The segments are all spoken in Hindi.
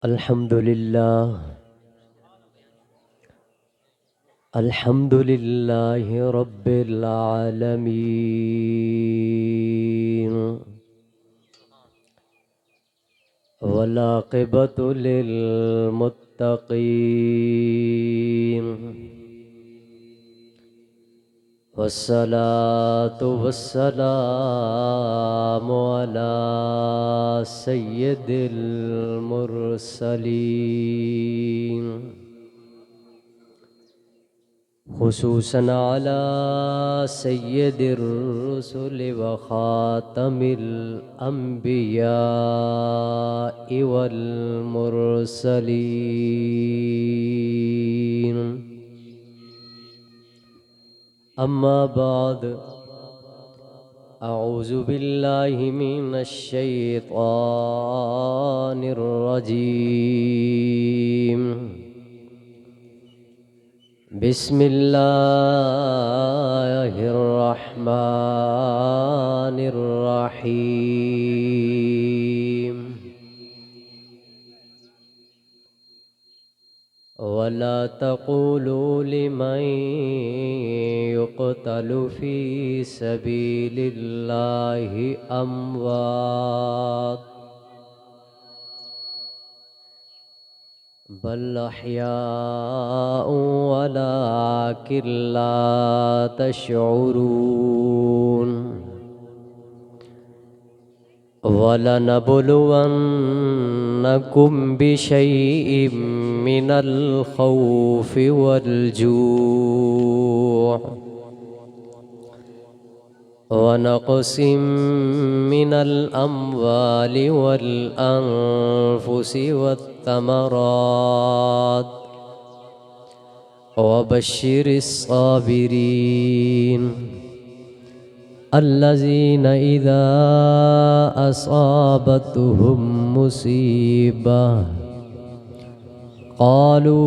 अल्हम्दुलिल्लाहि रब्बिल आलमीन वल आक़िबतु लिल मुत्तक़ीन वस्सलातु वस्सलामु अला सय्यिदिल मुरसलीन खुसूसन अला सय्यिदिर रुसुल व खातमिल अंबिया वल मुरसलीन अम्मा बाद अऊज़ु बिल्लाहि मिनश शैतानिर रजीम बिस्मिल्लाहिर्रहमानिर्रहीम वला तक़ूलू लिमन युक़तलु फ़ी सबीलिल्लाहि अम्वात बल अहयाउ वलाकिन ला तशऊरून वलनबलुवन्नकुम बिशैइम मिनल खौफि वल जूअ वनक़सिम मिनल अम्वालि वल अन्फुसि वत्तमरात वबश्शिरिस साबिरीन अल्लज़ीना इज़ा असाबतहुम मुसीबा क़ालू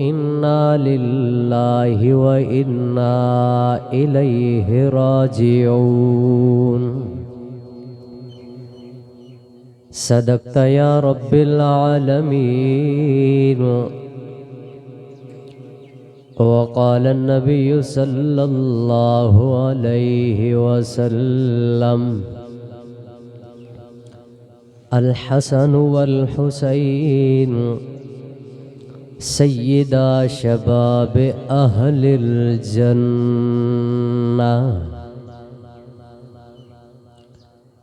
इन्ना लिल्लाहि व इन्ना इलैहि राजिऊन सदक़्ता या रब्बिल आलमीन वक़ाल नबिय्यु सल्लल्लाहु अलैहि वसल्लम अल हसन वल हुसैन सय्यदा शबाब अहलिल जन्नह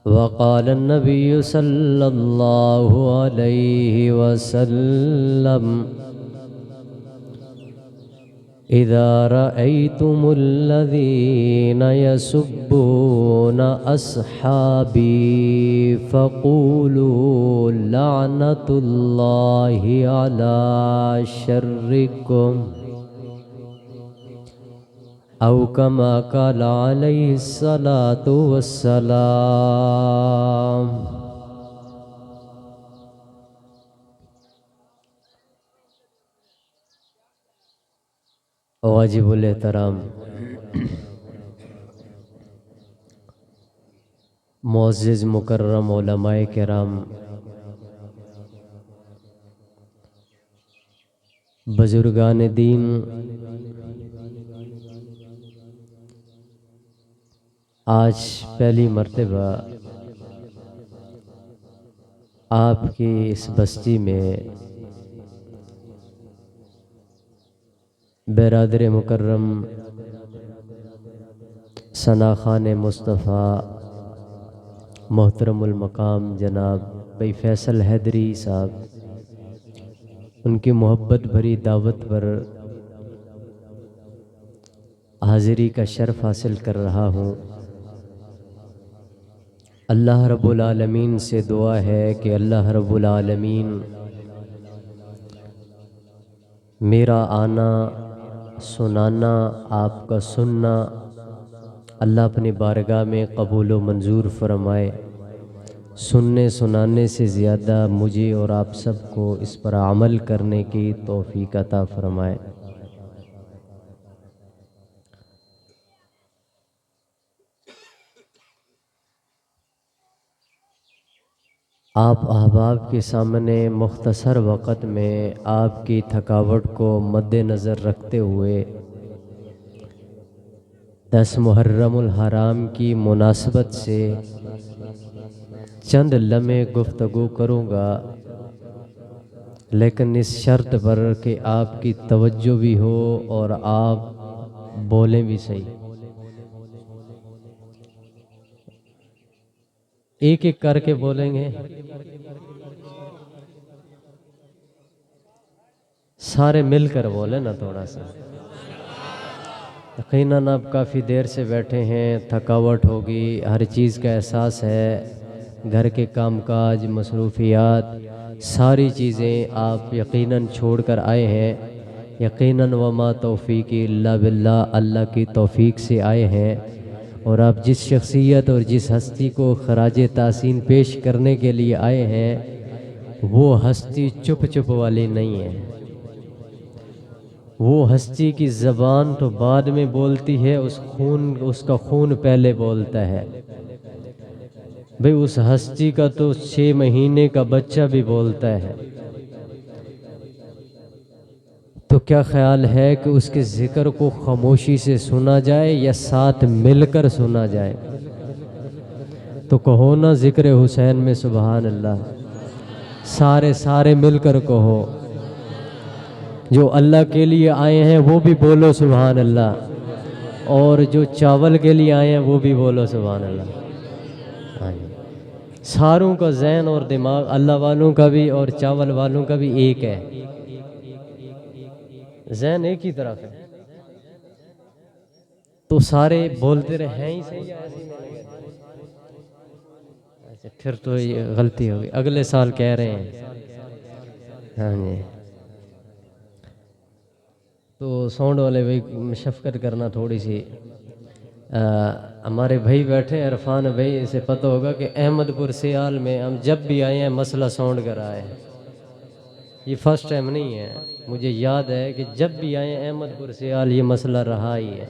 वक़ाल नबिय्यु सल्लल्लाहु अलैहि वसल्लम इज़ा रअयतुमुल्लज़ीना यसुब्बूना अस्हाबी फ़क़ूलू लअनतुल्लाहि अला शर्रिकुम औ कमा क़ाल अलैहिस्सलातु वस्सलाम। वाजिबुल एहतराम मुअज़्ज़िज़ मुकर्रम उलमाए किराम, बुजुर्गान दीन, आज पहली मर्तबा आपकी इस बस्ती में बिरादर मुकर्रम सना खान मुस्तफ़ा मोहतरमुल मकाम जनाब भाई फैसल हैदरी साहब, उनकी मोहब्बत भरी दावत पर हाज़िरी का शर्फ हासिल कर रहा हूँ। अल्लाह रब्बुल आलमीन से दुआ है कि अल्लाह रब्बुल आलमीन मेरा आना सुनाना आपका सुनना अल्लाह अपनी बारगाह में कबूल व मंजूर फरमाए। सुनने सुनाने से ज़्यादा मुझे और आप सबको इस पर अमल करने की तौफीक अता फरमाए। आप अहबाब के सामने मुख्तसर वक़्त में आपकी थकावट को मद्देनज़र रखते हुए 10 मुहर्रमुल हराम की मुनासबत से चंद लम्हे गुफ्तगू करूँगा, लेकिन इस शर्त पर कि आपकी तवज्जो भी हो और आप बोलें भी सही। एक एक करके बोलेंगे, सारे मिलकर बोले ना थोड़ा सा। यकीनन आप काफ़ी देर से बैठे हैं, थकावट होगी, हर चीज़ का एहसास है, घर के कामकाज, मसरूफियात, सारी चीज़ें आप यकीनन छोड़ कर आए हैं। यकीनन वमा तौफ़ीक़ी इल्ला बिल्लाह, अल्लाह की तौफ़ीक से आए हैं। और आप जिस शख्सियत और जिस हस्ती को खराज तासीन पेश करने के लिए आए हैं, वो हस्ती चुप चुप वाली नहीं है। वो हस्ती की ज़बान तो बाद में बोलती है, उसका खून पहले बोलता है। भाई उस हस्ती का तो 6 महीने का बच्चा भी बोलता है। तो क्या ख्याल है कि उसके ज़िक्र को खामोशी से सुना जाए या साथ मिलकर सुना जाए? तो कहो ना ज़िक्र हुसैन में सुबहान अल्लाह, सारे मिलकर कहो। जो अल्लाह के लिए आए हैं वो भी बोलो सुबहान अल्लाह, और जो चावल के लिए आए हैं वो भी बोलो सुबहान अल्लाह। हाँ जी, सारों का जहन और दिमाग, अल्लाह वालों का भी और चावल वालों का भी एक है, जहन एक ही तरफ है। तो सारे बोलते रहे हैं ही सही या ऐसे ही नहीं लगे? अच्छा, फिर तो ये गलती होगी, अगले साल कह रहे हैं। हाँ जी, तो साउंड वाले भाई शफकत करना थोड़ी सी। हमारे भाई बैठे हैं, इरफान भाई, इसे पता होगा कि अहमदपुर सियाल में हम जब भी आए हैं मसला साउंड का रहा है। ये फर्स्ट टाइम नहीं है, मुझे याद है कि जब भी आए अहमदपुर सियाल ये मसला रहा ही है।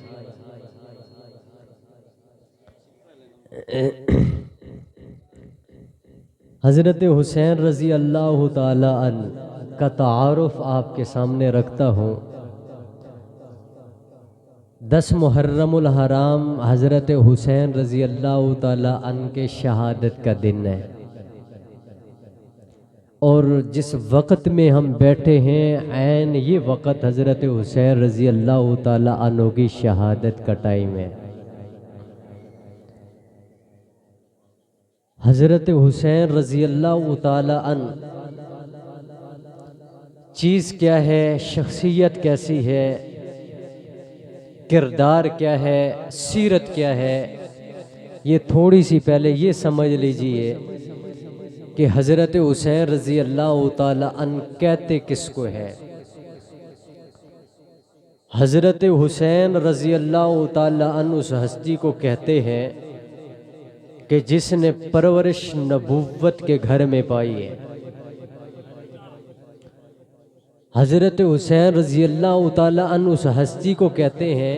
हज़रत हुसैन रज़ी अल्लाह ताला अन्हु का तारुफ आपके सामने रखता हूँ। 10 मुहर्रमुल हराम हज़रत हुसैन रज़ी अल्लाह ताला अन्हु के शहादत का दिन है, और जिस वक़्त में हम बैठे हैं ऐन ये वक़्त हज़रत हुसैन रज़ी अल्लाह ताला अन्हु की शहादत का टाइम है। हज़रत हुसैन रज़ी अल्लाह ताला अन्हु चीज़ क्या है, शख्सियत कैसी है, किरदार क्या है, सीरत क्या है, ये थोड़ी सी पहले ये समझ लीजिए कि हज़रत हुसैन रज़ी अल्लाह ताला अन्हु कहते किसको है। हज़रत हुसैन रज़ी अल्लाह ताला अन्हु उस हस्ती को कहते हैं कि जिसने परवरिश नबुव्वत के घर में पाई है। हज़रत हुसैन रज़ी अल्लाह ताला अन्हु उस हस्ती को कहते हैं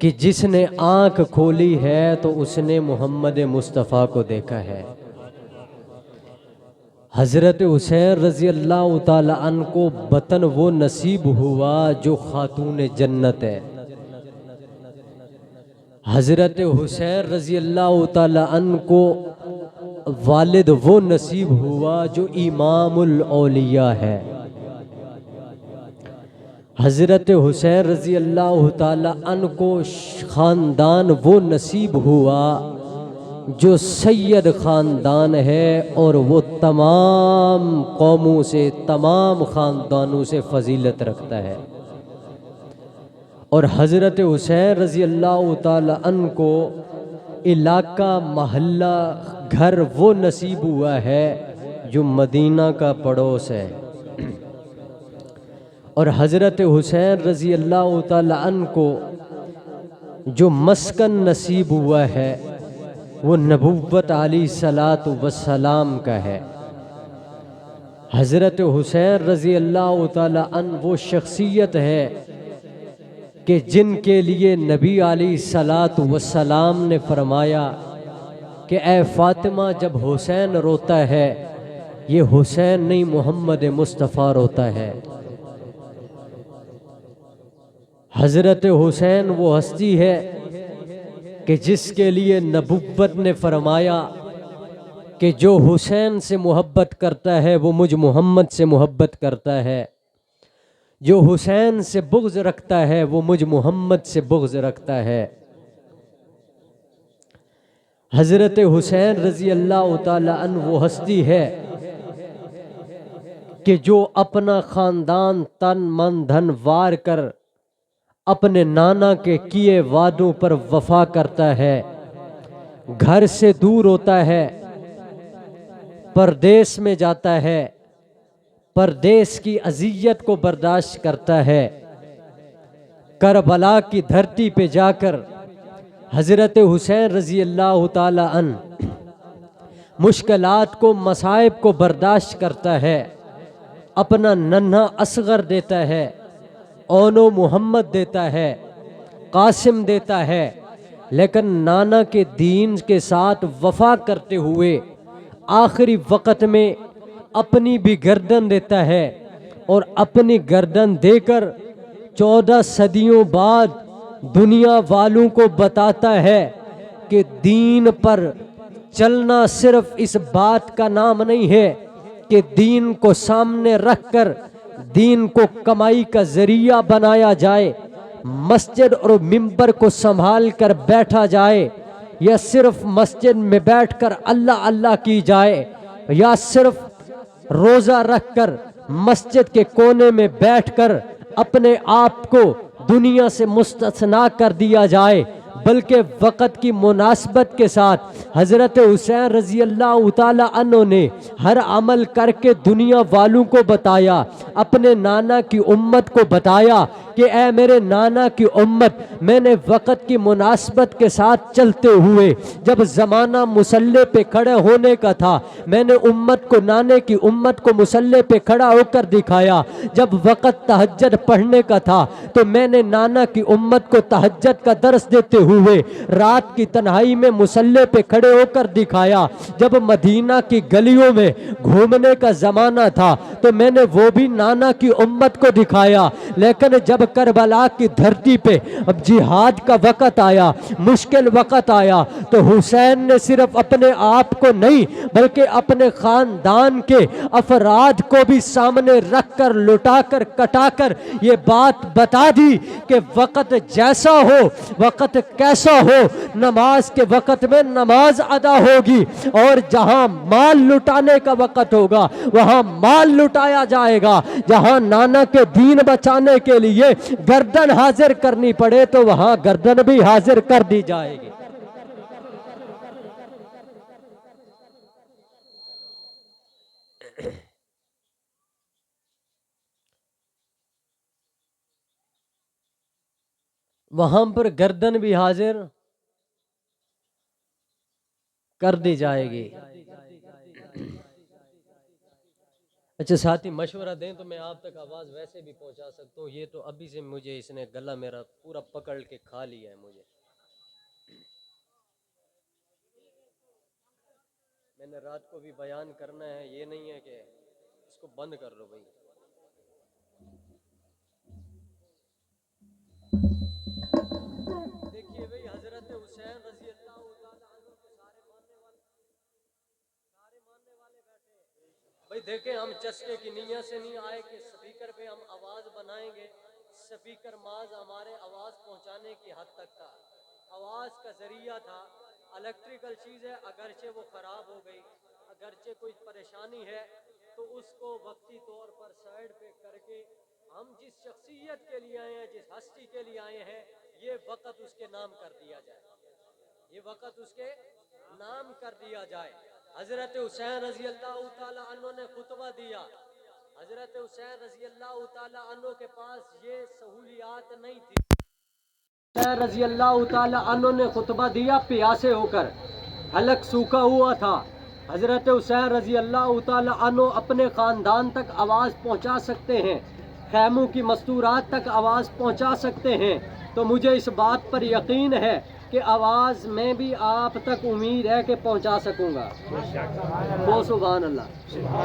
कि जिसने आँख खोली है तो उसने मोहम्मद मुस्तफ़ा को देखा है। हज़रत हुसैन रज़ी अल्लाह ताला अन्हु को वतन वो नसीब हुआ जो खातून जन्नत है। हज़रत हुसैन रज़ी अल्लाह ताला अन्हु को वालिद वो नसीब हुआ जो इमामुल औलिया है। हज़रत हुसैन रज़ी अल्लाह ताला अन्हु को ख़ानदान वो नसीब हुआ जो सैयद ख़ानदान है, और वो तमाम कौमों से, तमाम ख़ानदानों से फ़जीलत रखता है। और हज़रत हुसैन रज़ी अल्लाह ताला अन्हु को इलाका, महल्ला, घर वो नसीब हुआ है जो मदीना का पड़ोस है। और हज़रत हुसैन रज़ी अल्लाह ताला अन्हु को जो मस्कन नसीब हुआ है वो नबुव्वत अलैहिस्सलातु वस्सलाम का है। हज़रत हुसैन रज़ी अल्लाह ताला अन्हु वो शख्सियत है कि जिनके लिए नबी अलैहिस्सलातु वस्सलाम ने फरमाया कि ए फातिमा जब हुसैन रोता है, ये हुसैन नहीं मोहम्मद मुस्तफ़ा रोता है। हज़रत हुसैन वो हस्ती है कि जिसके लिए नबुव्वत ने फरमाया कि जो हुसैन से मोहब्बत करता है वो मुझ मोहम्मद से मोहब्बत करता है, जो हुसैन से बुग़्ज़ रखता है वो मुझ मोहम्मद से बुग़्ज़ रखता है। हज़रत हुसैन रज़ी अल्लाह ताला अन्हु वो हस्ती है कि जो अपना ख़ानदान तन मन धन वार कर अपने नाना के किए वादों पर वफा करता है, घर से दूर होता है, परदेश में जाता है, परदेश की अज़ियत को बर्दाश्त करता है, करबला की धरती पे जाकर हज़रत हुसैन रज़ी अल्लाह ताला अन्हु मुश्किलात को मसाइब को बर्दाश्त करता है, अपना नन्हा असगर देता है, ओनो मोहम्मद देता है, कासिम देता है, लेकिन नाना के दीन के साथ वफा करते हुए आखिरी वक़्त में अपनी भी गर्दन देता है और अपनी गर्दन देकर 14 सदियों बाद दुनिया वालों को बताता है कि दीन पर चलना सिर्फ इस बात का नाम नहीं है कि दीन को सामने रखकर दीन को कमाई का जरिया बनाया जाए, मस्जिद और मिंबर को संभाल कर बैठा जाए, या सिर्फ मस्जिद में बैठकर अल्लाह अल्लाह की जाए, या सिर्फ रोज़ा रखकर मस्जिद के कोने में बैठकर अपने आप को दुनिया से मुस्तस्ना कर दिया जाए, बल्कि वक़्त की मुनासबत के साथ हज़रत हुसैन रज़ी अल्लाह ताला अन्हु ने हर अमल करके दुनिया वालों को बताया, अपने नाना की उम्मत को बताया कि ए मेरे नाना की उम्मत, मैंने वक़्त की मुनासबत के साथ चलते हुए जब ज़माना मुसल्ले पे खड़े होने का था, मैंने उम्मत को नाने की उम्मत को मुसल्ले पे खड़ा होकर दिखाया। जब वक़्त तहज्जुद पढ़ने का था तो मैंने नाना की उम्मत को तहज्जुद का दर्स देते हुए रात की तन्हाई में मुसल्ले पे खड़े होकर दिखाया। जब मदीना की गलियों में घूमने का ज़माना था तो मैंने वो भी नाना की उम्मत को दिखाया। लेकिन जब करबला की धरती पे अब जिहाद का वक़्त आया, मुश्किल वक़्त आया, तो हुसैन ने सिर्फ अपने आप को नहीं बल्कि अपने ख़ानदान के अफराद को भी सामने रख कर लुटाकर कटाकर ये बात बता दी कि वक़्त जैसा हो, वक़्त कैसा हो, नमाज के वक़्त में नमाज अदा होगी और जहां माल लुटाने का वक़्त होगा वहां माल लुटाया जाएगा। जहां नाना के दीन बचाने के लिए गर्दन हाजिर करनी पड़े तो वहां गर्दन भी हाजिर कर दी जाएगी। वहां पर गर्दन भी हाजिर कर दी जाएगी। अच्छा साथी मशवरा दें तो मैं आप तक आवाज़ वैसे भी पहुंचा सकता हूँ। ये तो अभी से मुझे इसने गला मेरा पूरा पकड़ के खा लिया है। मुझे मैंने रात को भी बयान करना है, ये नहीं है कि इसको बंद कर लो भाई। देखिए भाई, हजरत हुसैन रजी अल्लाह ताला अन्हु के सारे मानने वाले बैठे हैं भाई। देखें, हम चस्के की नीयत से नहीं आए कि स्पीकर पे हम आवाज बनाएंगे। स्पीकर माज हमारे आवाज पहुंचाने की हद तक था, आवाज का जरिया था। इलेक्ट्रिकल चीज है, अगरचे वो खराब हो गई, अगरचे कोई परेशानी है तो उसको वक्ती तौर पर साइड पे करके हम जिस शख्सियत के लिए आए हैं, जिस हस्ती के लिए आए हैं, ये वक़्त उसके नाम कर दिया जाए, ये वक़्त उसके नाम कर दिया जाए। हजरत हुसैन रजी अल्लाह ताला अन्हु ने खुतबा दिया। हजरत हुसैन रजी अल्लाह ताला अन्हु के पास ये सहूलियात नहीं थी। हुसैन रजी अल्लाह ताला अन्हु ने खुतबा दिया प्यासे होकर, हलक सूखा हुआ था। हजरत हुसैन रजी अल्लाह ताला अन्हु अपने ख़ानदान तक आवाज़ पहुँचा सकते हैं, खैमों की मस्तूरात तक आवाज़ पहुँचा सकते हैं। तो मुझे इस बात पर यकीन है कि आवाज़ में भी आप तक उम्मीद है कि पहुंचा सकूंगा। वो सुभान अल्लाह।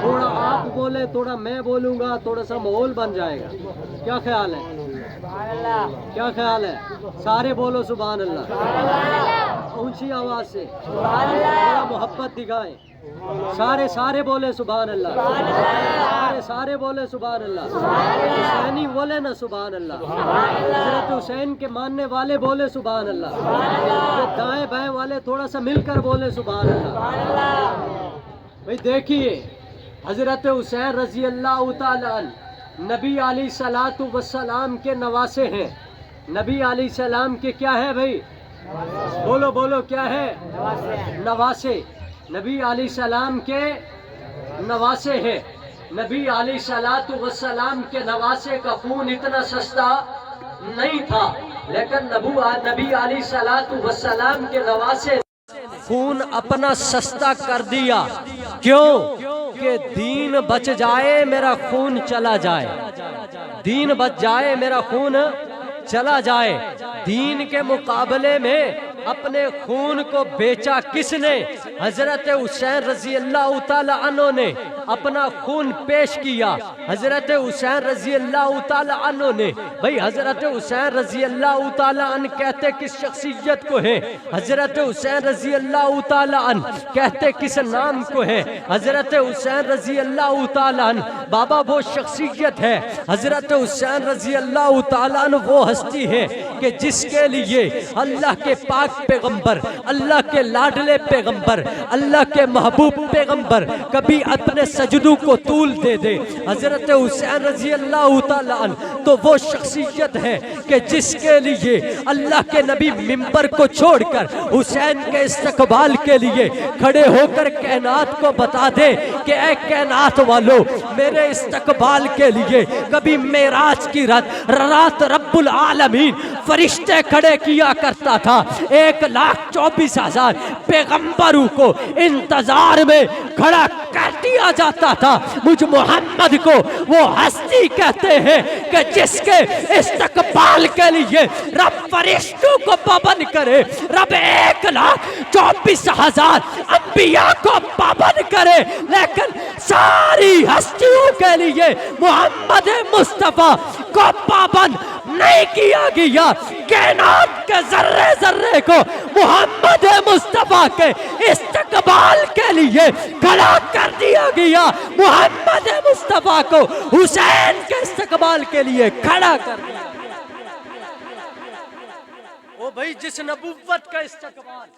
थोड़ा आप बोले, थोड़ा मैं बोलूँगा, थोड़ा सा माहौल बन जाएगा। क्या ख्याल है? क्या ख्याल है? सारे बोलो सुभान अल्लाह, ऊंची आवाज़ से, थोड़ा मोहब्बत दिखाएं। सारे बोले सुभान अल्लाह, सारे बोले सुभान अल्लाह। हुसैनी बोले ना सुभान अल्लाह, हज़रत हुसैन के मानने वाले बोले सुभान अल्लाह, दाएं बाएं वाले थोड़ा सा मिलकर बोले सुभान अल्लाह। भाई देखिए, हज़रत हुसैन रज़ी अल्लाह तआला अन्हु नबी अलैहिस्सलातु वस्सलाम के नवासे हैं। नबी अलैहिस्सलाम के क्या है भाई? बोलो बोलो, क्या है? नवासे। नबी अलैहिस्सलाम के नवासे हैं। नबी अलैहिस्सलातु वस्सलाम के नवासे का खून इतना सस्ता नहीं था, लेकिन नबी अलैहिस्सलातु वस्सलाम के नवासे खून अपना सस्ता कर दिया। क्यों? कि दीन बच जाए मेरा खून चला जाए, दीन बच जाए मेरा खून चला जाए। दीन के मुकाबले में अपने खून को बेचा किसने? हजरत हुसैन रजी अल्लाह तआला अन्हु ने अपना खून पेश किया। हजरत हुसैन रजी अल्लाह तआला अन्हु ने, भाई हजरत हुसैन रजी अल्लाह तआला अन्हु कहते किस शख्सियत को है? हजरत हुसैन रजी अल्लाह तआला अन्हु कहते किस नाम को है? हजरत हुसैन रजी अल्लाह तआला अन्हु बाबा वो शख्सियत है। हजरत हुसैन रजी अल्लाह तआला अन्हु वो हस्ती है कि जिसके लिए अल्लाह के पाक पैगंबर, अल्लाह के लाडले पैगंबर, अल्लाह के महबूब पैगंबर कभी अपने सजदों को तूल दे दे। हजरत हुसैन रजी अल्लाह तआला अन्हु तो वो शख्सियत है कि जिसके लिए अल्लाह के नबी मिंबर को छोड़कर हुसैन के इस्तकबाल के लिए खड़े होकर कायनात को बता दे कि ऐ कायनात वालों, मेरे इस्तकबाल के लिए कभी मेराज की रात रब्बुल आलमीन फरिश्ते खड़े किया करता था। 1,24,000 पैगंबरों को इंतजार में खड़ा कर दिया जाता था। मुझ मोहम्मद को वो हस्ती कहते हैं कि जिसके इस्तकबाल के लिए रब फरिश्तों को पाबंद करे, रब 1,24,000 अंबिया को पाबंद करे, लेकिन सारी हस्तियों के लिए मोहम्मद मुस्तफा को पाबंद नहीं किया गया। कायनात के जर्रे जर्रे को मोहम्मद मुस्तफा के इस्तकबाल के लिए खड़ा कर दिया गया। मोहम्मद मुस्तफा को हुसैन के इस्तकबाल के लिए खड़ा कर दिया। ओ भाई, जिस नबुव्वत का इस्तकबाल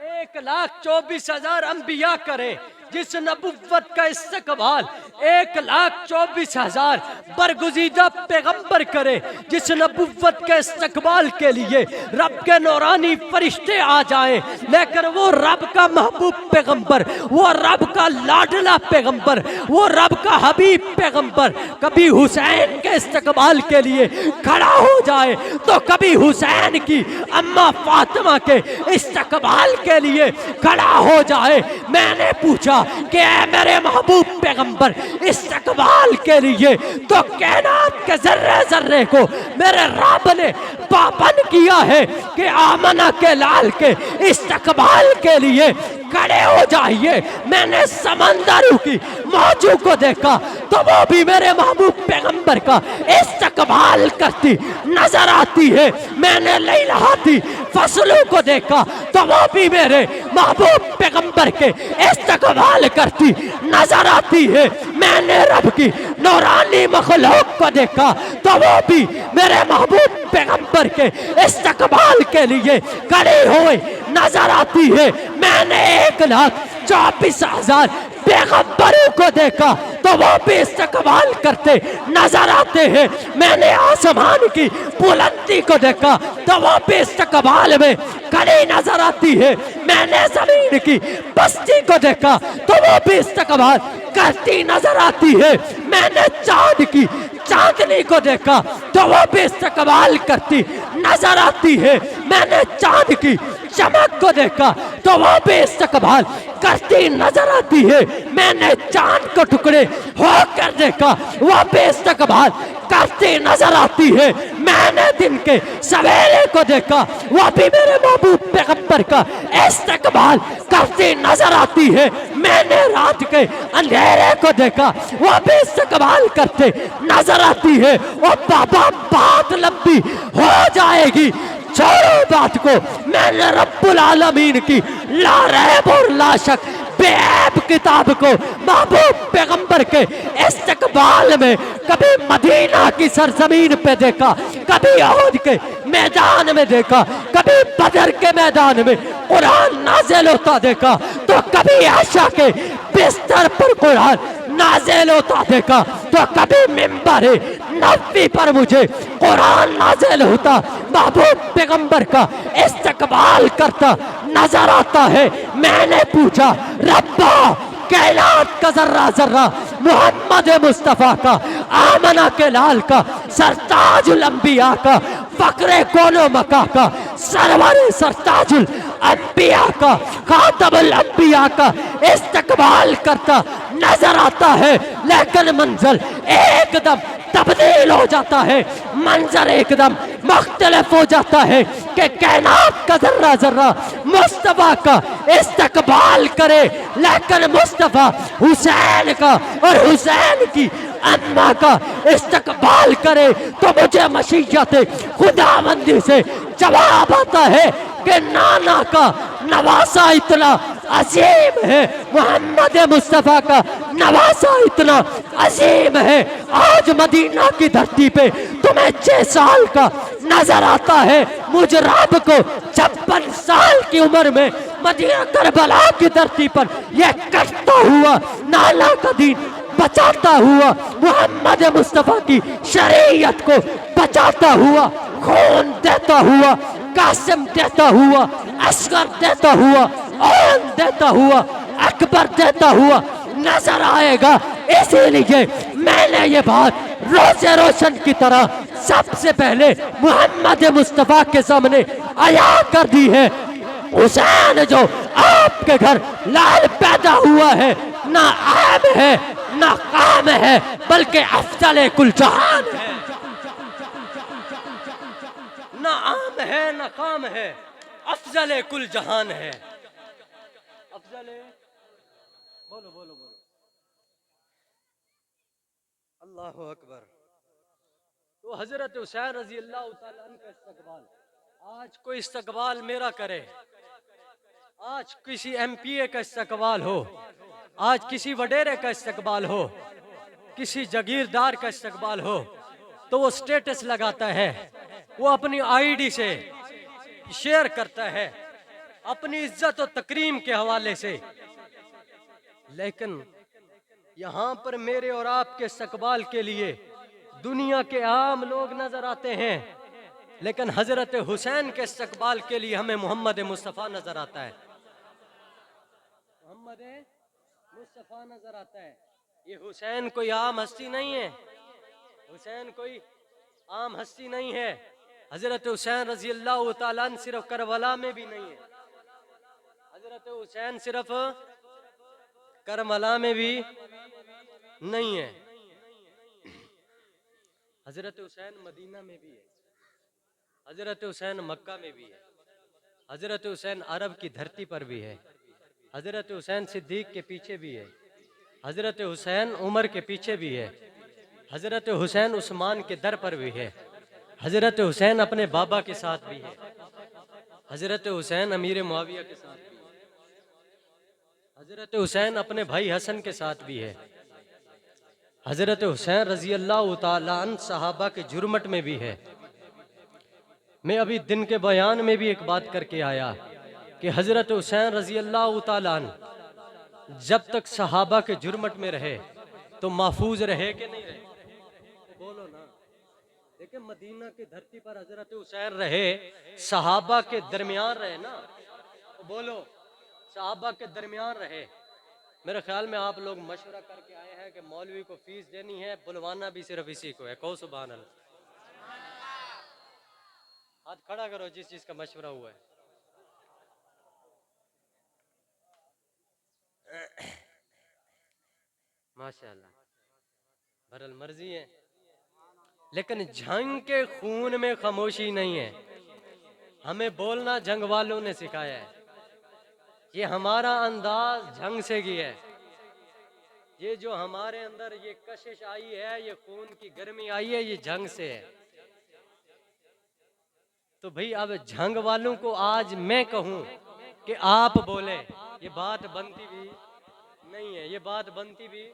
1,24,000 अंबिया करे, जिस नबुव्वत का इस्तकबाल 1,24,000 बरगुज़ीदा पैगंबर करे, जिस नबुव्वत के इस्तकबाल के लिए रब के नूरानी फरिश्ते आ जाएं, लेकिन वो रब का महबूब पैगंबर, वो रब का लाडला पैगंबर, वो रब का हबीब पैगंबर कभी हुसैन के इस्तकबाल के लिए खड़ा हो जाए तो कभी हुसैन की अम्मा फातिमा के इस्तकबाल के लिए खड़ा हो जाए। मैंने पूछा कि मेरे महबूब पैगंबर इस्तकबाल के लिए तो कायनात के जर्रे जर्रे को मेरे रब ने पाबंद किया है कि आमना के लाल के इस्तकबाल के लिए खड़े हो जाइए। मैंने समंदरों की मौजों को देखा तो वो भी मेरे महबूब पैगंबर का इस्तकबाल करती नजर आती है। मैंने लहलहाती फसलों को देखा तो वो भी मेरे महबूब पैगंबर के इस्तकबाल करती नजर आती है। मैंने रब की नूरानी मखलूक को देखा तो वो भी मेरे महबूब पैगंबर के इस्तकबाल के लिए खड़े हुए नजर आती है। मैंने 1,24,000 पैगंबरों को देखा तो वो भी इस्तकबाल करते नजर आते हैं। मैंने आसमान की बुलंदी को देखा तो वो भी इस्तकबाल में खड़ी नजर आती है। मैंने जमीन की बस्ती को देखा तो वो भी इस्तकबाल करती नजर आती है। मैंने चांद की चांदनी को देखा तो वो भी इस्तकबाल करती नजर आती है। मैंने चांद की चमक को देखा तो वो भी इस्तकबाल करती नजर आती है। मैंने चांद को टुकड़े होकर देखा, वो भी इस्तकबाल करती नजर आती है। मैं मैंने दिन के सवेरे को देखा, वो भी मेरे महबूब पैगंबर का इस्तकबाल करती नजर आती है। मैंने रात के अंधेरे को देखा, वो भी इस्तकबाल करते नजर आती है। ओ बाबा बात लंबी हो जाएगी, छोड़ो बात को। मैंने रब्बुल आलमीन की ला रैब और ला शक बेऐब किताब को महबूब पैगंबर के इस्तकबाल में कभी मदीना की सरजमीन पे देखा, कभी उहद के मैदान में देखा, कभी बदर के मैदान में कुरान नाजिल होता देखा, तो कभी आशा के बिस्तर पर कुरान नाजिल होता देखा, तो कभी मिंबर नबी पर मुझे कुरान नाजिल होता महबूब पैगंबर का इस्तकबाल करता नजर आता है। मैंने पूछा रब्बा कैलात का जर्रा जर्रा मोहम्मद मुस्तफ़ा का, आमना के लाल का, सरताजुल अंबिया का, फकरे कोनो मका का, सरवर सरताजुल अंबिया का, खातमुल अंबिया का इस्तकबाल करता नजर आता है। लेकिन मंजर एकदम तब्दील हो जाता है, मंजर एकदम मुख्तलिफ हो जाता है कि कैनात का जर्रा जर्रा मुस्तफ़ा का इस्तकबाल करे, लेकिन मुस्तफ़ा हुसैन का और हुसैन की अम्मा का इस्तकबाल करे। तो मुझे मशीयत खुदाबंदी से जवाब आता है कि नाना का नवासा इतना अजीम है, मोहम्मद मुस्तफ़ा का नवासा इतना अजीम है। आज मदीना की धरती पे तुम्हें 6 साल का नजर आता है, मुझ रब को 56 साल की उम्र में मदीना करबला की धरती पर यह करता हुआ नाला का दीन बचाता हुआ, मोहम्मद मुस्तफ़ा की शरीयत को बचाता हुआ, खून देता हुआ, कासिम देता हुआ, असगर देता हुआ, औन देता हुआ, अकबर देता हुआ नजर आएगा। इसीलिए मैंने ये बात रोज़े रोशन की तरह सबसे पहले मोहम्मद मुस्तफ़ा के सामने आया कर दी है। हुसैन जो आपके घर लाल पैदा हुआ है, ना आम है ना काम है, बल्कि अफजल कुल जहान है। ना आम है ना काम है, अफजल कुल जहान है। अफजल बोलो बोलो बोलो अल्लाह अकबर। तो हजरत हुसैन रजी अल्लाह तआला अन्हु का इस्तकबाल, आज कोई इस्तकबाल मेरा करे, आज किसी एमपीए का इस्तकबाल हो, आज किसी वडेरे का इस्तकबाल हो, किसी जागीरदार का इस्तकबाल हो, तो वो स्टेटस लगाता है, वो अपनी आईडी से शेयर करता है अपनी इज्जत और तकरीम के हवाले से। लेकिन यहाँ पर मेरे और आपके इस्तकबाल के लिए दुनिया के आम लोग नजर आते हैं, लेकिन हजरत हुसैन के इस्तकबाल के लिए हमें मोहम्मद मुस्तफ़ा नजर आता है। मोहम्मद मुस्तफ़ा नजर आता है। ये हुसैन कोई आम हस्ती नहीं है, हुसैन कोई आम हस्ती नहीं है। हजरत हुसैन रजी अल्लाह तआला अन्हु सिर्फ करबला में भी नहीं है, हजरत हुसैन सिर्फ करबला में भी नहीं है, हजरत हुसैन मदीना में भी है, हजरत हुसैन मक्का में भी है, हजरत हुसैन अरब की धरती पर भी है, हजरत हुसैन सिद्दीक के पीछे भी है, हजरत हुसैन उमर के पीछे भी है, हजरत हुसैन उस्मान के दर पर भी है, हजरत हुसैन अपने बाबा के साथ भी है, हजरत हुसैन अमीर मुआविया के साथ भी है, हजरत हुसैन अपने भाई हसन के साथ भी है, हजरत हुसैन रजी अल्लाह तआला अन्हु सहाबा के जुर्मट में भी है। मैं अभी दिन के बयान में भी एक बात करके आया कि हजरत हुसैन रजी अल्लाह तआला अन्हु जब तक सहाबा के जुर्मट में रहे तो महफूज रहे कि नहीं रहे, बोलो ना। लेकिन मदीना की धरती पर हजरत हुसैन रहे, सहाबा के दरमियान रहे ना, बोलो सहाबा के दरमियान रहे। मेरे ख्याल में आप लोग मशवरा करके आए हैं कि मौलवी को फीस देनी है, बुलवाना भी सिर्फ इसी को है। कहो सुभान अल्लाह। हाथ खड़ा करो जिस चीज का मशवरा हुआ है। माशाल्लाह, बरल मर्जी है। लेकिन जंग के खून में खामोशी नहीं है। हमें बोलना जंग वालों ने सिखाया है। ये हमारा अंदाज जंग से गया है। ये जो हमारे अंदर ये कशिश आई है, ये खून की गर्मी आई है, ये जंग से है। तो भाई अब जंग वालों को आज मैं कहूं कि आप बोले, ये बात बनती भी नहीं है। ये बात बनती भी,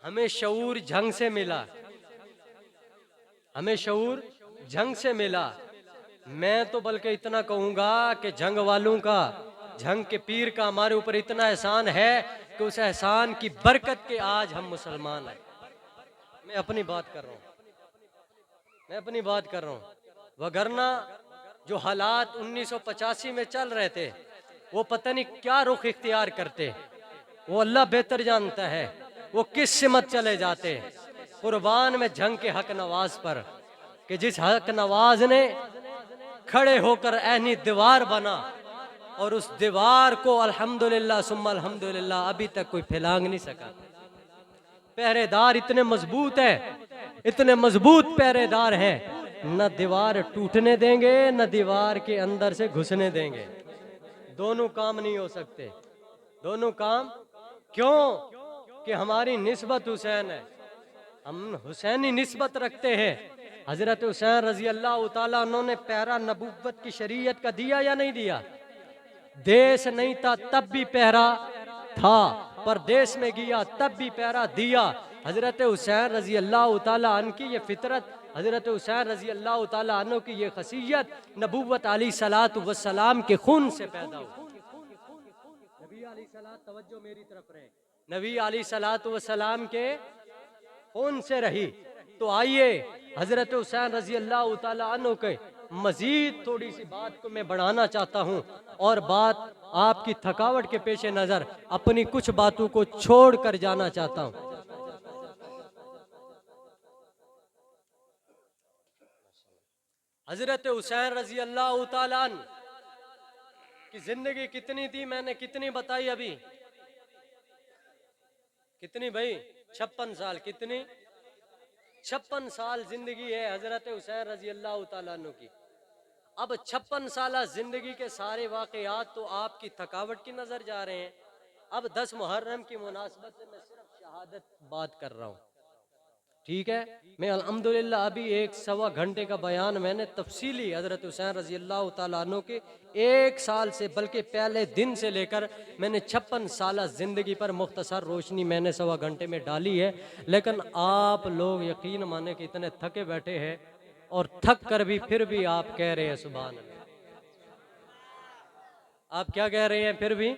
हमें शऊर जंग से मिला, हमें शऊर जंग से मिला। मैं तो बल्कि इतना कहूंगा कि जंग वालों का, जंग के पीर का हमारे ऊपर इतना एहसान है कि उस एहसान की बरकत के आज हम मुसलमान हैं। मैं अपनी बात कर रहा हूँ, मैं अपनी बात कर रहा हूँ। वगरना जो हालात 1985 में चल रहे थे, वो पता नहीं क्या रुख इख्तियार करते, वो अल्लाह बेहतर जानता है वो किस सिमत चले जाते। कुर्बान में जंग के हक नवाज पर, कि जिस हक नवाज ने खड़े होकर ऐनी दीवार बना, और उस दीवार को अल्हम्दुलिल्लाह सुम्मा अल्हम्दुलिल्लाह अभी तक कोई फैलांग नहीं सका। पहरेदार इतने मजबूत हैं, इतने मजबूत पहरेदार हैं, न दीवार टूटने देंगे न दीवार के अंदर से घुसने देंगे। दोनों काम नहीं हो सकते, दोनों काम। क्यों? कि हमारी निस्बत हुसैन है, हम हुसैनी निस्बत रखते हैं। हजरत हुसैन रजी अल्लाह ताला उन्होंने पहरा नबूवत की शरीयत का दिया या नहीं दिया? देश नहीं था तब भी पहरा था, परदेश में गया तब भी पहरा दिया। हजरत हुसैन रजी अल्लाह ताला अन्हु की ये फितरत, हजरत हुसैन रजी अल्लाह ताला अन्हु की ये खसीयत नबूवत अली सलात व सलाम के खून से पैदा हुई। नबी अली सलात, तवज्जो मेरी तरफ रहे, नबी अली सलात व सलाम के खून से रही। तो आइए हजरत हुसैन रजी अल्लाह ताला अन्हु के मजीद थोड़ी सी बात को मैं बढ़ाना चाहता हूँ, और बात आपकी थकावट के पेश नज़र अपनी कुछ बातों को छोड़ कर जाना चाहता हूँ। हजरत हुसैन रजी अल्लाह ताला अन्हु की जिंदगी कितनी थी, मैंने कितनी बताई अभी? कितनी भाई? 56 साल। कितनी? 56 साल जिंदगी है हजरत हुसैन रजी अल्लाह ताला अन्हु की। अब 56 साल जिंदगी के सारे वाकयात तो आपकी थकावट की नजर जा रहे हैं। अब 10 मुहर्रम की मुनासबत से मैं सिर्फ शहादत बात कर रहा हूँ, ठीक है? मैं अल्हम्दुलिल्लाह अभी 1-1.25 घंटे का बयान मैंने तफसीली हजरत हुसैन रजी अल्लाह ताला अन्हु के 1 साल से, बल्कि पहले दिन से लेकर मैंने 56 साल जिंदगी पर मुख्तसर रोशनी मैंने 1.25 घंटे में डाली है। लेकिन आप लोग यकीन माने कि इतने थके बैठे हैं, और थक कर भी फिर भी आप कह रहे हैं सुभान अल्लाह। आप क्या कह रहे हैं? फिर भी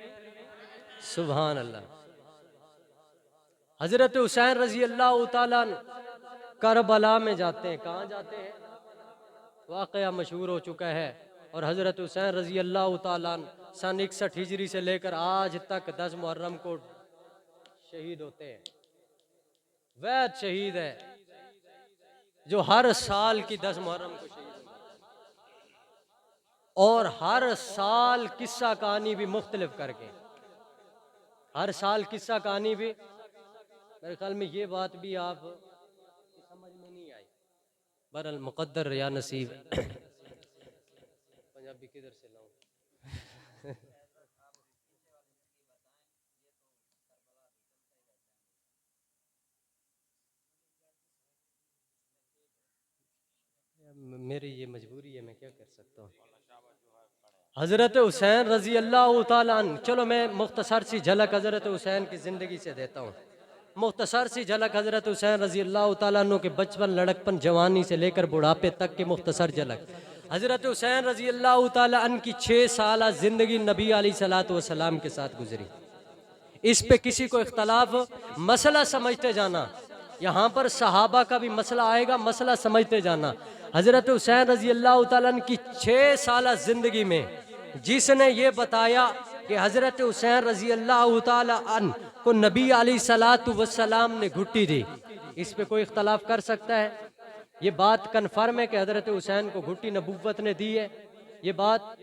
सुभान अल्लाह। हजरत हुसैन रजी अल्लाह ताला करबला में जाते हैं। कहाँ जाते हैं? वाकया मशहूर हो चुका है। और हजरत हुसैन रजी अल्लाह ताला सन 61 हिजरी से लेकर आज तक 10 मुहर्रम को शहीद होते हैं। वैद शहीद है जो हर साल की 10 मुहर्रम को शहीद होते हैं, और हर साल किस्सा कहानी भी मुख्तलिफ करके, हर साल किस्सा कहानी भी। मेरे ख्याल में ये बात भी आप समझ में नहीं आई। बहरहाल मुक़द्दर या नसीब। पंजाबी किधर से लाऊं? मेरी ये मजबूरी है, मैं क्या कर सकता हूँ। हजरत हुसैन रजी अल्लाह ताला अन्हु, चलो मैं मुख्तसर सी झलक हजरत हुसैन की ज़िंदगी से देता हूँ। मुख्तसर सी झलक हजरत हुसैन रजी अल्लाह ताला अन्हु के बचपन, लड़कपन, जवानी से लेकर बुढ़ापे तक की मुख्तसर झलक। हजरत हुसैन रजी अल्लाह ताला अन्हु की 6 साल ज़िंदगी नबी अलैहिस्सलातु वस्सलाम के साथ गुजरी। इस पे किसी को इख्तलाफ, मसला समझते जाना। यहाँ पर सहाबा का भी मसला आएगा, मसला समझते जाना। हजरत हुसैन रजी अल्लाह ताला अन्हु की 6 साल ज़िंदगी में जिसने ये बताया कि हजरत हुसैन रजी अल्लाह ताला अन्हु को नबी अलैहिस्सलातु वस्सलाम ने घुट्टी दी, इस पे कोई इख्तलाफ कर सकता है? ये बात कन्फर्म है कि हजरत हुसैन को घुट्टी नबूवत ने दी है, ये बात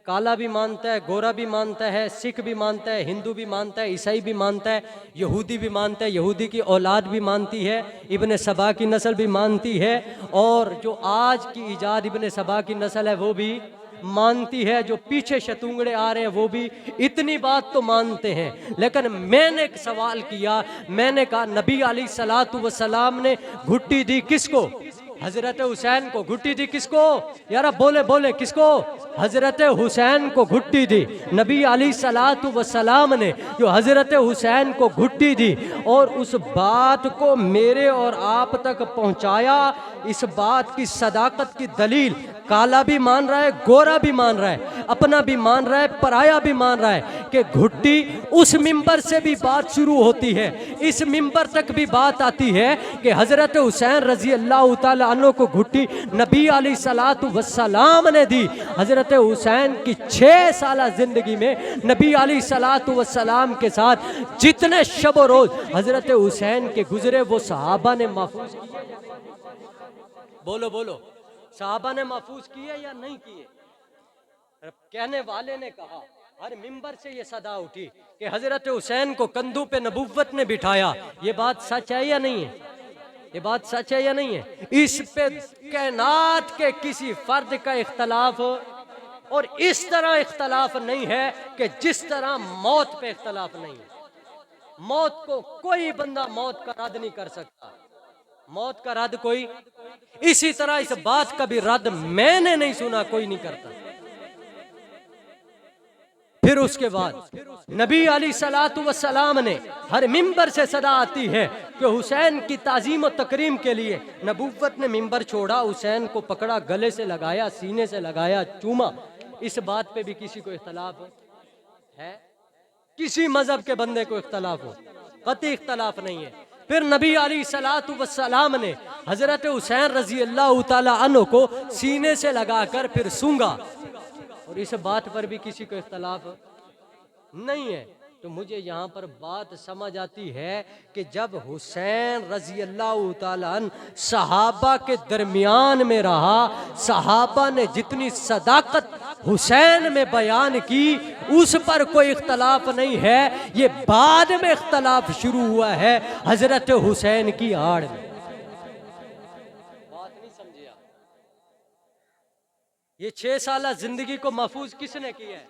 काला भी मानता है, गोरा भी मानता है, सिख भी मानता है, हिंदू भी मानता है, ईसाई भी मानता है, यहूदी भी मानता है, यहूदी की औलाद भी मानती है, इब्न सबा की नस्ल भी मानती है, और जो आज की ईजाद इब्न सबा की नस्ल है वो भी मानती है, जो पीछे शतुंगड़े आ रहे हैं वो भी इतनी बात तो मानते हैं। लेकिन मैंने एक सवाल किया, मैंने कहा नबी अलैहिस्सलातु वस्सलाम ने घुट्टी दी किसको? हजरत हुसैन को। घुट्टी दी किसको? यार बोले बोले किसको? हजरत हुसैन को घुट्टी दी। नबी अलैहिस्सलातु वस्सलाम ने जो हजरत हुसैन को घुट्टी दी और उस बात को मेरे और आप तक पहुंचाया, इस बात की सदाकत की दलील काला भी मान रहा है, गोरा भी मान रहा है, अपना भी मान रहा है, पराया भी मान रहा है कि घुट्टी उस मिंबर से भी बात शुरू होती है, इस मिंबर तक भी बात आती है कि हजरत हुसैन रजी अल्लाह तआला अन्हु को घुट्टी नबी अलैहिस्सलातु वस्सलाम ने दी। हजरत हुसैन की 6 साल जिंदगी में नबी अलैहिस्सलातु वस्सलाम के साथ जितने शब रोज हजरत हुसैन के गुजरे वो सहाबा ने महफूज किए। बोलो बोलो, सहाबा ने महफूज किए या नहीं किए? कहने वाले ने कहा, हर मिंबर से ये सदा उठी कि हजरत हुसैन को कंधों पे नबुव्वत ने बिठाया। ये बात सच है या नहीं है? ये बात सच है या नहीं है? इस पे कायनात के किसी फर्द का इख्तलाफ और इस तरह इख्तलाफ नहीं है कि जिस तरह मौत पे इख्तलाफ नहीं है। मौत को कोई बंदा मौत का रद्द नहीं कर सकता, मौत का रद्द कोई, इसी तरह इस बात का भी रद्द मैंने नहीं सुना कोई नहीं करता। फिर उसके बाद नबी अलैहिस्सलातु वस्सलाम ने हर मिंबर से सदा आती है कि हुसैन की ताजीम और तकरीम के लिए नबूवत ने मिंबर छोड़ा, हुसैन को पकड़ा, गले से लगाया, सीने से लगाया, चूमा। इस बात पे भी किसी को इख्तलाफ है? किसी मजहब के बंदे को इख्तलाफ हो? कतई इख्तलाफ नहीं है। फिर नबी अलैहिस्सलातु वस्सलाम ने हजरत हुसैन रजी अल्लाह तआला अन्हु को सीने से लगाकर फिर सूंघा, और इस बात पर भी किसी को इख्तलाफ नहीं है। तो मुझे यहाँ पर बात समझ आती है कि जब हुसैन रजी अल्लाह तआला अन्हु सहाबा के दरमियान में रहा, सहाबा ने जितनी सदाकत हुसैन में बयान की उस पर कोई इख्तलाफ नहीं है। ये बाद में इख्तलाफ शुरू हुआ है हजरत हुसैन की आड़ में। बात नहीं समझिए? ये 6 साल जिंदगी को महफूज किसने किया है?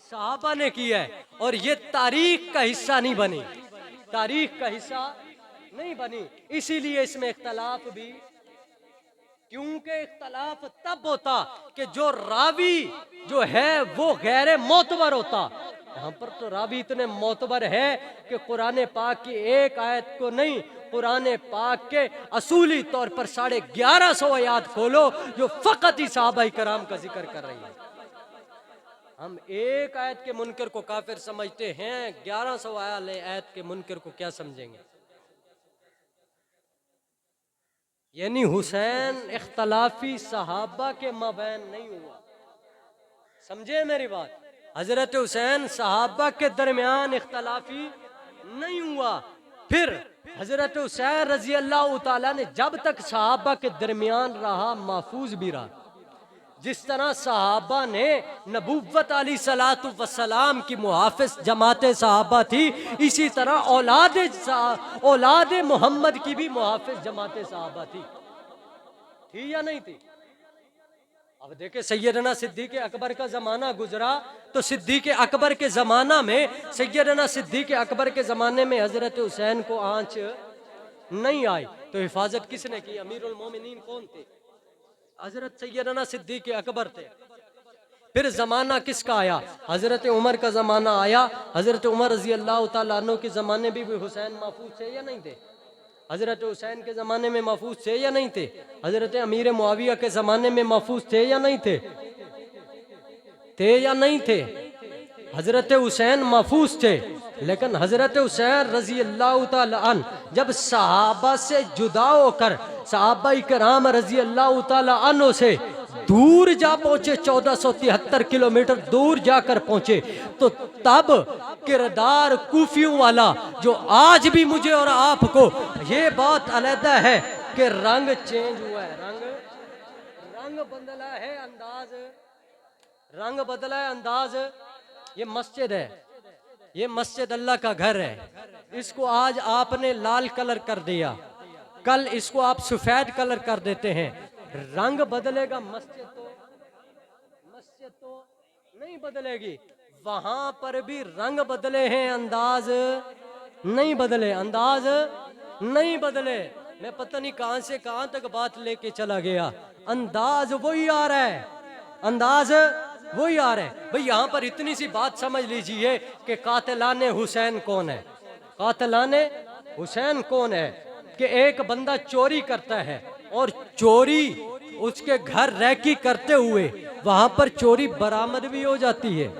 सहाबा ने किया है। और ये तारीख का हिस्सा नहीं बनी, तारीख का हिस्सा नहीं बनी। इसीलिए इसमें इख्तलाफ भी, क्योंकि इख्तलाफ तब होता कि जो रावी जो है वो गैर मोतबर होता। यहाँ पर तो रावी इतने मोतबर है कि कुरान पाक की एक आयत को नहीं, कुरान पाक के असूली तौर पर 1150 आयत खोलो जो फकत ही सहाबाए कराम का जिक्र कर रही है। हम एक आयत के मुनकर को काफिर समझते हैं, 1100 आयत के मुनकर को क्या समझेंगे? यानी हुसैन इख्तलाफी सहाबा के मबैन नहीं हुआ। समझे मेरी बात? हजरत हुसैन सहाबा के दरमियान इख्तलाफी नहीं हुआ। फिर हजरत हुसैन रजी अल्लाह तआला ने जब तक सहाबा के दरमियान रहा महफूज भी रहा। जिस तरह सहाबा ने नबूव्वत अलैहिस्सलातु वस्सलाम की मुहाफिज जमाते सहाबा थी, इसी तरह औलाद मोहम्मद की भी मुहाफिज जमाते सहाबा थी या नहीं थी? अब देखे सैयदना सिद्दीक़ अकबर का जमाना गुजरा, तो सिद्दीक़ अकबर के जमाना में, सैयदना सिद्दीक़ अकबर के जमाने में हजरत हुसैन को आंच नहीं आई, तो हिफाजत किसने की? अमीरुल मोमिनीन कौन थे? हजरत सैयदना सिद्दीक़ अकबर थे। फिर जमाना किसका आया? हजरत उमर का जमाना आया। हजरत उमर रजी अल्लाह तआला अन्हु के जमाने में भी हुसैन महफूज थे या नहीं थे? हजरत हुसैन के ज़माने में महफूज थे या नहीं थे? हजरत अमीर मुआविया के ज़माने में महफूज थे या नहीं थे? थे या नहीं थे? हजरत हुसैन महफूज थे, लेकिन हजरत हुसैन रजी अल्लाह तआला अन्हु जब सहाबा से जुदा होकर सहाबाए कराम रजी अल्लाह तआला अन्हु से दूर जा पहुंचे, 1473 किलोमीटर दूर जाकर पहुंचे, तो तब किरदार कूफियों वाला जो आज भी मुझे और आपको ये बात अलहदा है कि रंग चेंज हुआ है, रंग बदला है, अंदाज रंग बदला है, अंदाज। ये मस्जिद है, ये मस्जिद अल्लाह का घर है। इसको आज आपने लाल कलर कर दिया, कल इसको आप सफेद कलर कर देते हैं। रंग बदलेगा, मस्जिद तो नहीं बदलेगी। वहां पर भी रंग बदले हैं, अंदाज नहीं बदले, अंदाज नहीं बदले। मैं पता नहीं कहां से कहां तक बात लेके चला गया। अंदाज वही आ रहा है, अंदाज वही आ रहा है। भाई यहाँ पर इतनी सी बात समझ लीजिए कि कातिलाने हुसैन कौन है। कातिलाने हुसैन कौन है कि एक बंदा चोरी करता है और चोरी उसके घर रैकी करते हुए वहां पर चोरी बरामद भी हो जाती है।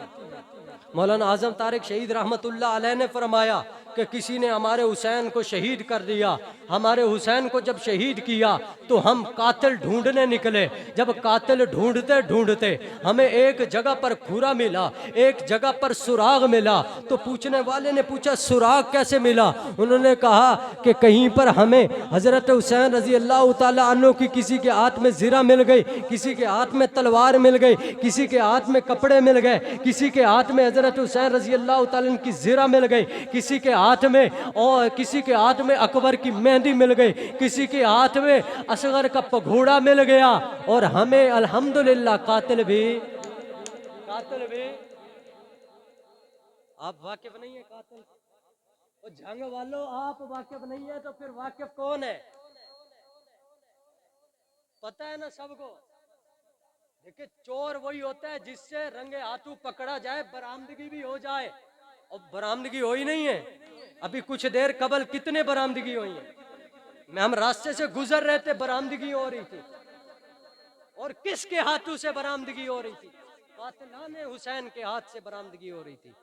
मौलाना आजम तारिक शहीद रहमतुल्लाह अलैह ने फरमाया कि किसी ने हमारे हुसैन को शहीद कर दिया। हमारे हुसैन को जब शहीद किया तो हम कातिल ढूंढने निकले। जब कातिल ढूंढते ढूंढते हमें एक जगह पर खूरा मिला, एक जगह पर सुराग मिला। तो पूछने वाले ने पूछा सुराग कैसे मिला? उन्होंने कहा कि कहीं पर हमें हजरत हुसैन रजी अल्लाह तआला अन्हु की किसी के हाथ में ज़िरा मिल गई, किसी के हाथ में तलवार मिल गई, किसी के हाथ में कपड़े मिल गए, किसी के हाथ में हजरत हुसैन रजी अल्लाह तआला अन्हु की ज़िरा मिल गई, किसी के हाथ में और किसी के हाथ में अकबर की मेहंदी मिल गई, किसी के हाथ में असगर का पघोड़ा मिल गया। और हमें अल्हम्दुलिल्लाह कातिल भी आप वाकिफ नहीं है कातिल, वो जंग वालों आप वाकिफ नहीं है तो फिर वाकिफ कौन है? पता है ना सबको। देखिए चोर वही होता है जिससे रंगे हाथों पकड़ा जाए, बरामदगी भी हो जाए। और बरामदगी हो ही नहीं है। अभी कुछ देर कबल कितने बरामदगी हुई है? हम रास्ते से गुजर रहे थे, बरामदगी हो रही थी। और किसके हाथों से बरामदगी हो रही थी? कातिलाने हुसैन के हाथ से बरामदगी हो रही थी।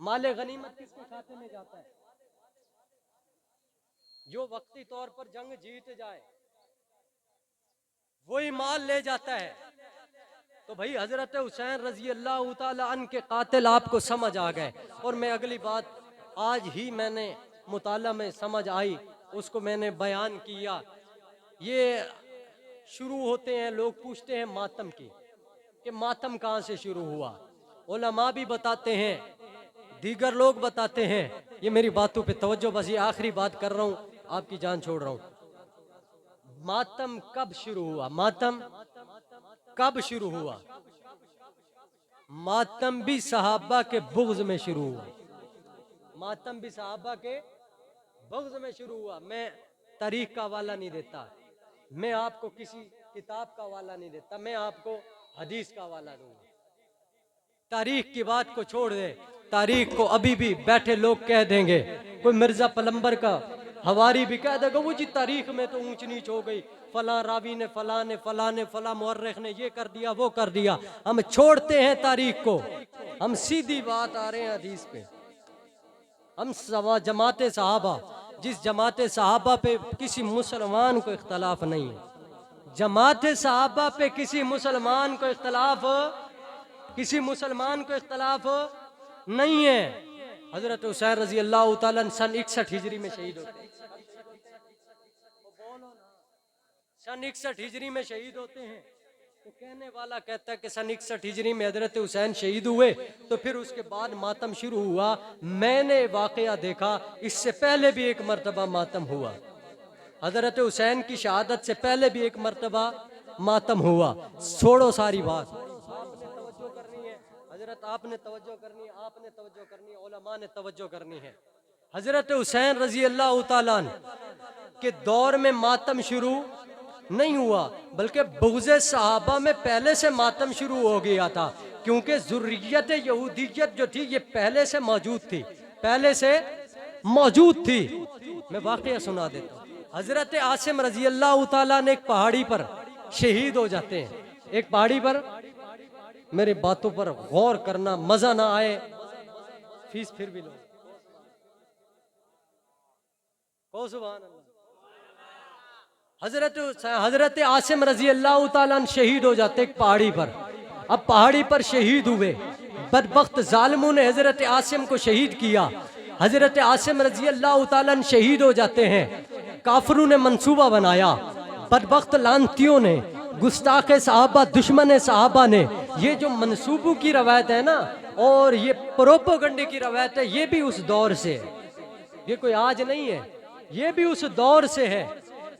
माले गनीमत किसके खाते में जाता है? जो वक्ती तौर पर जंग जीत जाए वही माल ले जाता है। तो भाई हजरत हुसैन रजी अल्लाह तआला अन्हु के कातिल आपको समझ आ गए। और मैं अगली बात आज ही मैंने मुताला में समझ आई, उसको मैंने बयान किया। ये शुरू होते हैं, लोग पूछते हैं मातम की कि मातम कहाँ से शुरू हुआ। उलमा भी बताते हैं, दीगर लोग बताते हैं। ये मेरी बातों पे तवज्जो, बस ये आखिरी बात कर रहा हूँ, आपकी जान छोड़ रहा हूँ। मातम कब शुरू हुआ? मातम कब शुरू हुआ? मातम भी सहाबा के बुग़्ज़ में शुरू हुआ। मातम भी सहाबा के बुग़्ज़ में शुरू हुआ। मैं तारीख का हवाला नहीं देता, मैं आपको किसी किताब का हवाला नहीं देता, मैं आपको हदीस का हवाला दूंगा। तारीख की बात को छोड़ दे, तारीख को अभी भी बैठे लोग कह देंगे। कोई मिर्जा पलंबर का हवारी भी कह देगा वो जी तारीख में तो ऊंच नीच हो गई, फला रावी ने फला मुअर्रिख ने ये कर दिया वो कर दिया। हम छोड़ते हैं तारीख को, हम सीधी बात आ रहे हैं हदीस पे। हम जमात सहाबा, जिस जमात सहाबा पे किसी मुसलमान को इख्तलाफ नहीं है, जमात सहाबा पे किसी मुसलमान को इख्तलाफ नहीं है। हजरत हुसैन रजी अल्लाह तआला सन 61 हिजरी में शहीद होते हैं। सन 61 हिजरी में शहीद होते हैं। तो कहने वाला कहता है कि सन 61 हिजरी में हजरत हुसैन शहीद हुए तो फिर उसके बाद मातम शुरू हुआ। मैंने वाकया देखा, इससे पहले भी एक मर्तबा मातम हुआ। हजरत हुसैन की शहादत से पहले भी एक मर्तबा मातम हुआ। छोड़ो सारी बात, आपने तवज्जो करनी है, हजरत आपने तवज्जो करनी है, आपने तवज्जो करनी है, उलमा ने तवज्जो करनी है। हजरत हुसैन रजी अल्लाह तआला अन्हु के दौर में मातम शुरू नहीं हुआ, बल्कि बुग़्ज़े सहाबा में पहले से मातम शुरू हो गया था। क्योंकि ज़ुर्रियत यहूदियत जो थी ये पहले से मौजूद थी। मैं वाक़या सुना देता हूँ। हजरत आसिम रजी अल्लाह तआला ने एक पहाड़ी पर शहीद हो जाते हैं। एक पहाड़ी पर, मेरी बातों पर गौर करना, मजा ना आए फीस फिर भी लो। सुभान अल्लाह। हजरत आसिम रजी अल्लाह तआला शहीद हो जाते एक पहाड़ी पर। अब पहाड़ी पर शहीद हुए, बदबख्त जालिमों ने हजरत आसिम को शहीद किया। हजरत आसिम रजी अल्लाह तआला शहीद हो जाते हैं। काफिरों ने मंसूबा बनाया, बदबख्त लानतियों ने गुस्ताखे सहाबा, दुश्मन सहाबा ने ये जो मंसूबों की रवायत है ना और ये प्रोपोगंडे की रवायत है, ये भी उस दौर से है, ये कोई आज नहीं है, ये भी उस दौर से है।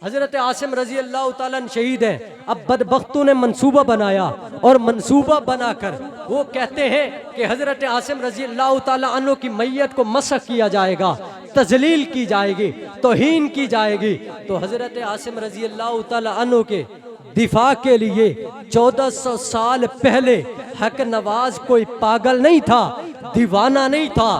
हजरत आसिम रजी अल्लाह ताला शहीद हैं। अब बदबख्तों ने मंसूबा बनाया और मंसूबा बनाकर वो कहते हैं कि हजरत आसिम रजी अल्लाह ताला अन्हु की मैयत को मसख किया जाएगा, तजलील की जाएगी, तौहीन की जाएगी। तो हजरत आसिम रजी अल्लाह ताला अन्हु के दिफा के लिए 1400 साल पहले हक नवाज कोई पागल नहीं था, दीवाना नहीं था,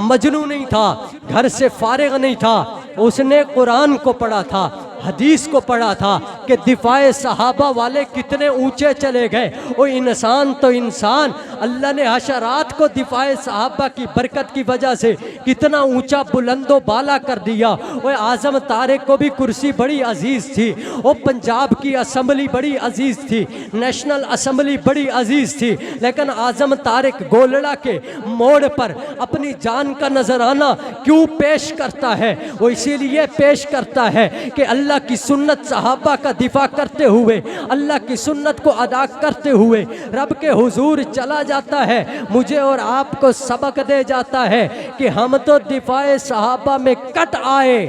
मजनू नहीं था, घर से फारिग नहीं था। उसने कुरान को पढ़ा था, हदीस को पढ़ा था कि दिफाए सहाबा वाले कितने ऊंचे चले गए। वो इंसान तो इंसान, अल्लाह ने हशरात को दिफाए सहाबा की बरकत की वजह से कितना ऊंचा बुलंदो बाला कर दिया। वो आजम तारिक को भी कुर्सी बड़ी अजीज थी, वो पंजाब की असम्बली बड़ी अजीज थी, नेशनल असम्बली बड़ी अजीज थी, लेकिन आजम तारिक गोलड़ा के मोड़ पर अपनी जान का नजराना क्यों पेश करता है? वो इसीलिए पेश करता है कि अल्लाह की सुन्नत सहाबा का दिफा करते हुए, अल्लाह की सुन्नत को अदा करते हुए रब के हुजूर चला जाता है, मुझे और आपको सबक दे जाता है कि हम तो दिफाए सहाबा में कट आए।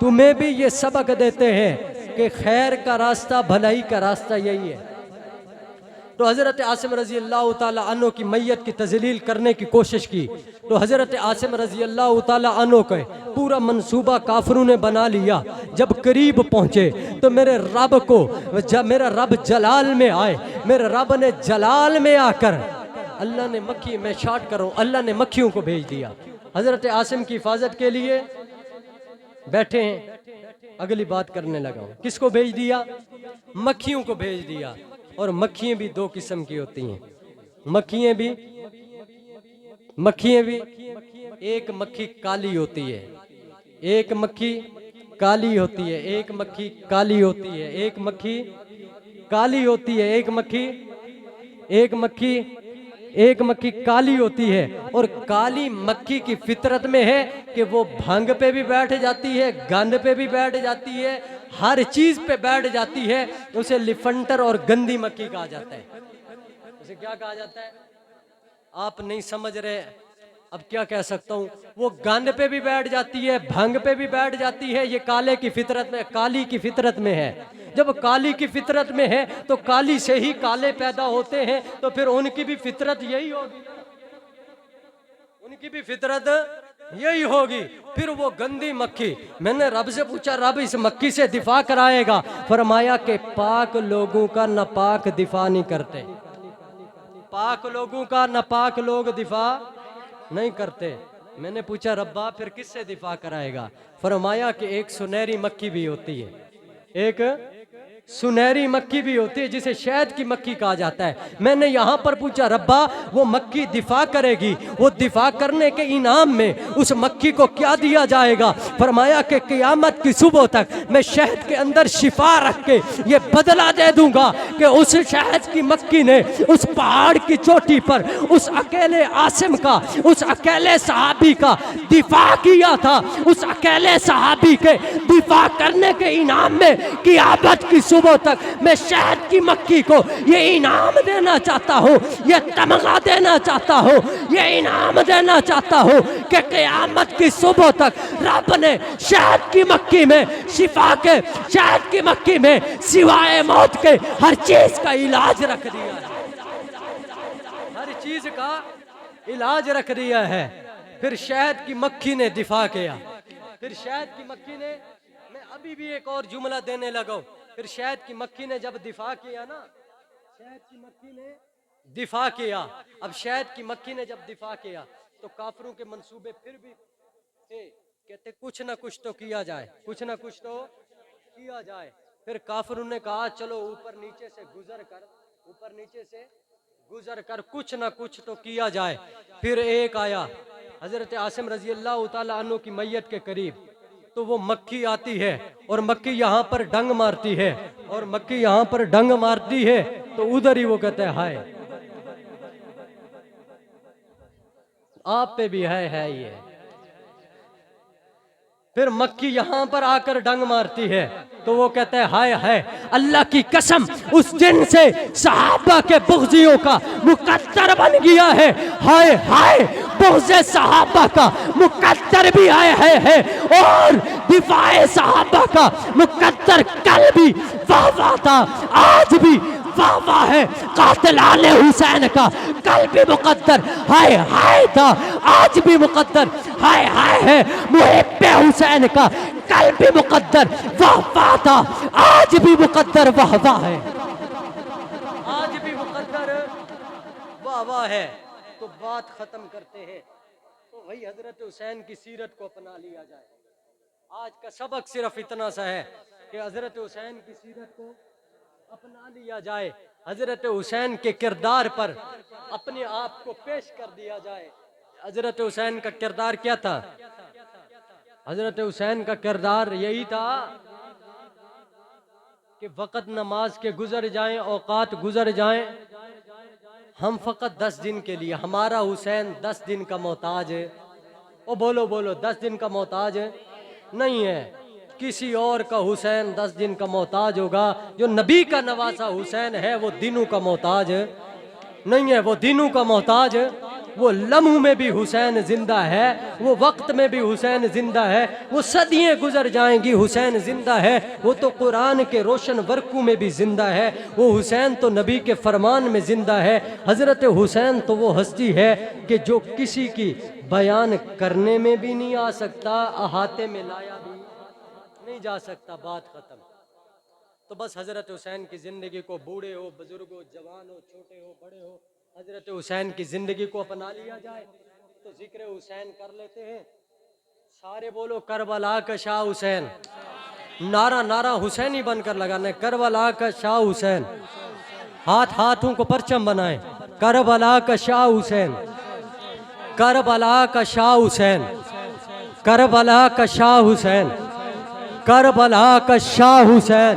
तुम्हें भी ये सबक देते हैं कि खैर का रास्ता, भलाई का रास्ता यही है। तो हज़रत आसिम रज़ी अल्लाह ताला अन्हु की मैयत की तजलील करने की कोशिश की। तो हज़रत आसिम रज़ी अल्लाह ताला अन्हु का पूरा मंसूबा काफिरों ने बना लिया। जब करीब पहुँचे तो मेरे रब को, जब मेरा रब जलाल में आए, मेरे रब ने जलाल में आकर, अल्लाह ने मक्खी, मैं शार्ट कर रहा हूँ, अल्लाह ने मक्खियों को भेज दिया हज़रत आसिम की हिफाजत के लिए। बैठे हैं, अगली बात करने लगा हूँ। किसको भेज दिया? मक्खियों को भेज दिया। और मक्खियाँ भी दो किस्म की होती हैं। मक्खियाँ भी एक मक्खी काली होती है, एक मक्खी काली होती है, एक मक्खी काली होती है, एक मक्खी काली होती है, एक मक्खी काली होती है। और काली मक्खी की फितरत में है कि वो भंग पे भी बैठ जाती है, गंद पे भी बैठ जाती है, हर चीज पे बैठ जाती है। उसे लिफंटर और गंदी मक्खी कहा जाता है। उसे क्या कहा जाता है? आप नहीं समझ रहे, अब क्या कह सकता हूँ। वो गंद पे भी बैठ जाती है, भंग पे भी बैठ जाती है। ये काले की फितरत में, काली की फितरत में है। जब काली की फितरत में है तो काली से ही काले पैदा होते हैं, तो फिर उनकी भी फितरत यही होगी, उनकी भी फितरत यही होगी। फिर वो गंदी मक्खी, मैंने रब से पूछा, रब इस मक्खी से दिफा कराएगा? फरमाया कि पाक लोगों का नापाक दिफा नहीं करते, पाक लोगों का नापाक लोग दिफा नहीं करते। मैंने पूछा रब्बा फिर किससे दिफा कराएगा? फरमाया कि एक सुनहरी मक्खी भी होती है, एक सुनहरी मक्खी भी होती है जिसे शहद की मक्खी कहा जाता है। मैंने यहाँ पर पूछा रब्बा वो मक्खी दिफा करेगी, वो दिफा करने के इनाम में उस मक्खी को क्या दिया जाएगा? फरमाया कि क़यामत की सुबह तक मैं शहद के अंदर शिफा रख के ये बदला दे दूंगा कि उस शहद की मक्खी ने उस पहाड़ की चोटी पर उस अकेले आसिम का, उस अकेले सहाबी का दिफा किया था। उस अकेले सहाबी के दिफा करने के इनाम में क़यामत की सुबह तक मैं शहद की मक्खी को ये इनाम देना चाहता हूँ, ये तमगा देना चाहता हूँ, ये इनाम देना चाहता हूँ कि क़यामत की सुबह तक रब ने शहद की मक्खी में शिफा के, शहद की मक्खी में सिवाय मौत के हर चीज का इलाज रख दिया है, हर चीज का इलाज रख दिया है। फिर शहद की मक्खी ने दिफा किया, फिर शहद की मक्खी ने, मैं अभी भी एक और जुमला देने लगा हूँ। फिर शहद की मक्खी ने जब दिफा किया ना, शहद की मक्खी ने दिफा किया। अब शहद की मक्खी ने जब दिफा किया तो काफिरों के मंसूबे फिर भी थे, कहते कुछ ना कुछ तो किया जाए, कुछ ना कुछ तो किया जाए। फिर काफिरों ने कहा चलो ऊपर नीचे से गुजर कर, ऊपर नीचे से गुजर कर कुछ ना कुछ तो किया जाए। फिर एक आया हजरत आसिम रजी अल्लाह ताला अन्हु की मैयत के करीब, तो वो मक्खी आती है और मक्खी यहाँ पर डंग मारती है, और मक्खी यहाँ पर डंग मारती है तो उधर ही वो कहते हैं हाय आप पे भी है ये। फिर मक्खी यहाँ पर आकर डंग मारती है तो वो कहते हैं हाय हाय, अल्लाह की कसम उस दिन से सहाबा के बुग़्ज़ियों का मुकद्दर बन गया है। हाय हाय, बुग़्ज़े सहाबा का मुकद्दर भी हाय हाय है, और दिफाए सहाबा का मुकद्दर कल भी वाह वाह था, आज भी वाह वाह है। कातिलाने हुसैन का कल भी मुकद्दर हाय हाय था, आज भी मुकद्दर हाय हाय है। मुहिब्बे हुसैन का कल भी मुकद्दर वाह वाह था, आज भी मुकद्दर वाह वाह है, आज भी मुकद्दर वाह वाह है। तो बात खत्म करते हैं, तो भाई हजरत हुसैन की सीरत को अपना लिया जाए। आज का सबक सिर्फ इतना सा है कि हजरत हुसैन की सीरत को अपना लिया जाए, हजरत हुसैन के किरदार पर अपने आप को पेश कर दिया जाए। हजरत हुसैन का किरदार क्या था? हजरत हुसैन का किरदार यही था कि वक़्त नमाज के गुजर जाएं, औकात गुजर जाएं, हम फ़कत 10 दिन के लिए, हमारा हुसैन 10 दिन का मोहताज है। ओ बोलो बोलो, 10 दिन का मोहताज है नहीं है। किसी और का हुसैन 10 दिन का मोहताज होगा। जो नबी का नवासा हुसैन है वो दिनों का मोहताज नहीं है, वो दिनों का मोहताज है। वो लम्हों में भी हुसैन जिंदा है, वो वक्त में भी हुसैन जिंदा है, वो सदियाँ गुजर जाएंगी हुसैन जिंदा है। वो तो कुरान के रोशन वर्कों में भी जिंदा है, वो हुसैन तो नबी के फरमान में जिंदा है। हजरत हुसैन तो वो हस्ती है कि जो किसी की बयान करने में भी नहीं आ सकता, अहाते में लाया भी नहीं जा सकता। बात खत्म। तो बस हजरत हुसैन की जिंदगी को, बूढ़े हो, बुजुर्ग हो, जवान हो, छोटे हो, बड़े हो, हजरत हुसैन की जिंदगी को अपना लिया जाए। तो जिक्र हुसैन कर लेते हैं। सारे बोलो करबला का शाह हुसैन। नारा नारा हुसैनी बनकर लगाना है, करबला का शाह हुसैन। हाथ हाथों को परचम बनाएं, करबला का शाह हुसैन, करबला का शाह हुसैन, करबला का शाह हुसैन, करबला का शाह हुसैन,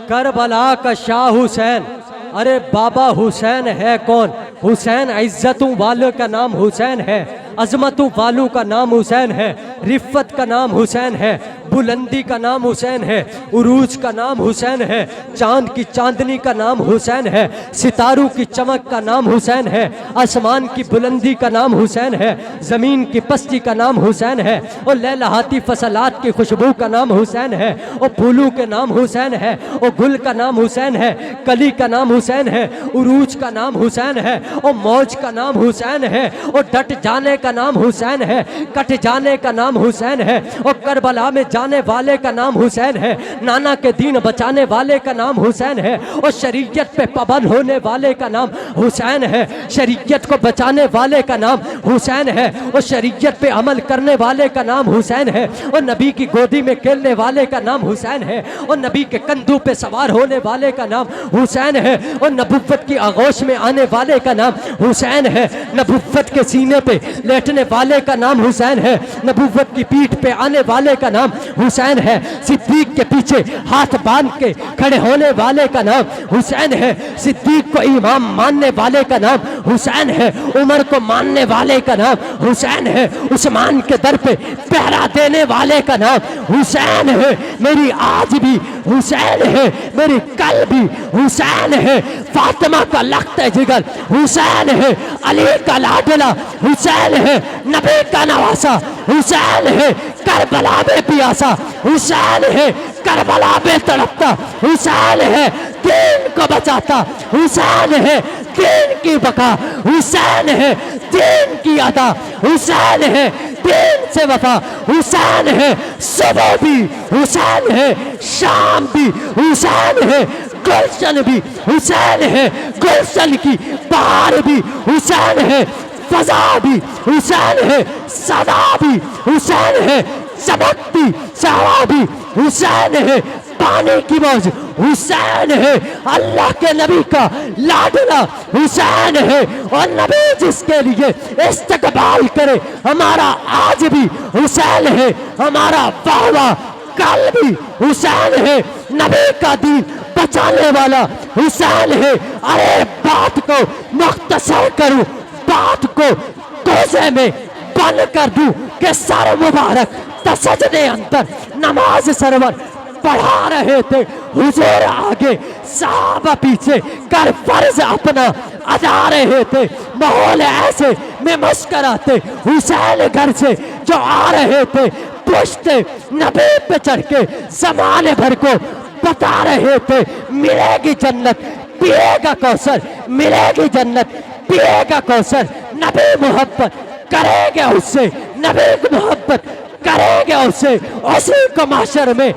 करबला का शाह हुसैन। अरे बाबा हुसैन है कौन? हुसैन इज्जतों वालों का नाम हुसैन है, अजमतों वालों का नाम हुसैन है, रिफ़त का नाम हुसैन है, बुलंदी का नाम हुसैन है, उरूज का नाम हुसैन है, चांद की चांदनी का नाम हुसैन है, सितारों की चमक का नाम हुसैन है, आसमान की बुलंदी का नाम हुसैन है, ज़मीन की पस्ती का नाम हुसैन है, और लहलहाती फसलात की खुशबू का नाम हुसैन है, और फूलों के नाम हुसैन है, और गुल का नाम हुसैन है, कली का नाम हुसैन है, उरूज का नाम हुसैन है, और मौज का नाम हुसैन है, और डट जाने का नाम हुसैन है, कट जाने का नाम हुसैन है, और करबला में जाने वाले का नाम हुसैन है, नाना के दीन बचाने वाले का नाम हुसैन है, और शरीयत पे पाबंद होने वाले का नाम हुसैन है, शरीयत को बचाने वाले का नाम हुसैन है, और शरीयत पे अमल करने वाले का नाम हुसैन है, और नबी की गोदी में खेलने वाले का नाम हुसैन है, और नबी के कंधों पे सवार होने वाले का नाम हुसैन है, और नबुव्वत की आगोश में आने वाले का नाम हुसैन है, नबुव्वत के सीने पे लेटने वाले का नाम हुसैन है, नबुव्वत की पीठ पे आने वाले का नाम हुसैन है, सिद्दीक के पीछे हाथ बांध के खड़े होने वाले का नाम हुसैन है, सिद्दीक को इमाम मानने वाले का नाम हुसैन है, उमर को मानने वाले का नाम हुसैन है, उस्मान के दर पे पहरा देने वाले का नाम हुसैन है। मेरी आज भी हुसैन है, मेरी कल भी हुसैन है, फातिमा का लख्त जिगर हुसैन है, अली का लाडला हुसैन है, नबी का नवासा हुसैन है, करबला में पियासा हुसैन है, करबला में तड़पता हुसैन है, दीन को बचाता हुसैन है, दीन की बका हुसैन है, दीन की अदा हुसैन है, दीन से वफा हुसैन है, सुबह भी हुसैन है, शाम भी हुसैन है, गुलशन भी हुसैन है, गुलशन की बहार भी हुसैन है, फजा भी हुसैन है, सदा भी हुसैन है, चमक भी सहरा भी हुसैन है, पानी की मौज हुसैन है, अल्लाह के नबी का लाडला हुसैन है, और नबी जिसके लिए इस्तकबाल करे हमारा आज भी हुसैन है, हमारा वाहवा कल भी हुसैन है, नबी का दीन बचाने वाला हुसैन है। अरे बात को मुख्तसर करूं, बात को कोसे में बंद कर दूं कि सर मुबारक तसजदे अंतर नमाज सरवर बढ़ा रहे थे, हुजूर आगे साहबा पीछे कर फर्ज अपना अदा रहे थे। माहौल ऐसे में मुस्कुराते हुसैन घर से जो आ रहे थे, पुश्ते नबी पे चढ़ के ज़माने भर को बता रहे थे, मिलेगी जन्नत पिएगा कौसर, मिलेगी जन्नत पिएगा कौसर। नबी मोहब्बत करेंगे उससे, नबी की मोहब्बत करेंगे उससे, उसी को माशर में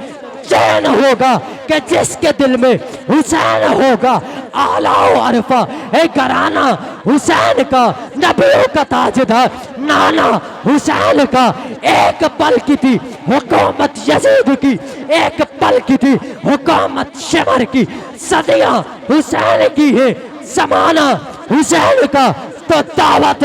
चैन होगा कि जिसके दिल में हुसैन होगा। आलाओ अरफा है घराना हुसैन का, नबियों का ताजदार नाना हुसैन का। एक पल की थी हुकूमत यजीद की, एक पल की थी हुकूमत शमर की, सदियां हुसैन की है जमाना हुसैन का। तो दावत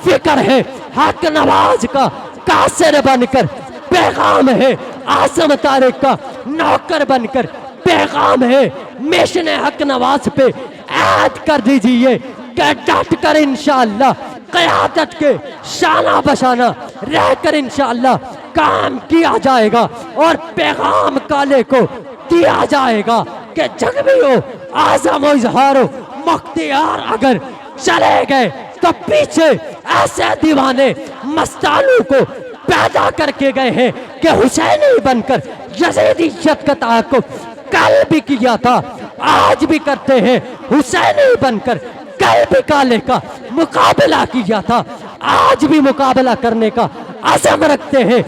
फिक्र है हक नवाज का, कासिर बनकर पैगाम है आसम तारिक का, नौकर बनकर पैगाम है मिशन हक नवाज पे ऐद कर दीजिए कि डट कर इंशाअल्लाह क़यादत के शाना बशाना रहकर इंशाअल्लाह काम किया जाएगा और पैगाम काले को दिया जाएगा कि जग में हो आज़म इजहार मुख्तियार अगर चले गए तो पीछे ऐसे दीवाने मस्तानों को पैदा करके गए हैं कि हुसैनी बनकर यजीदियत का ताक़ुब कल भी किया था, आज भी करते हैं। हुसैनी बनकर कल भी काले का मुकाबला किया था, आज भी मुकाबला करने का अज़म रखते हैं।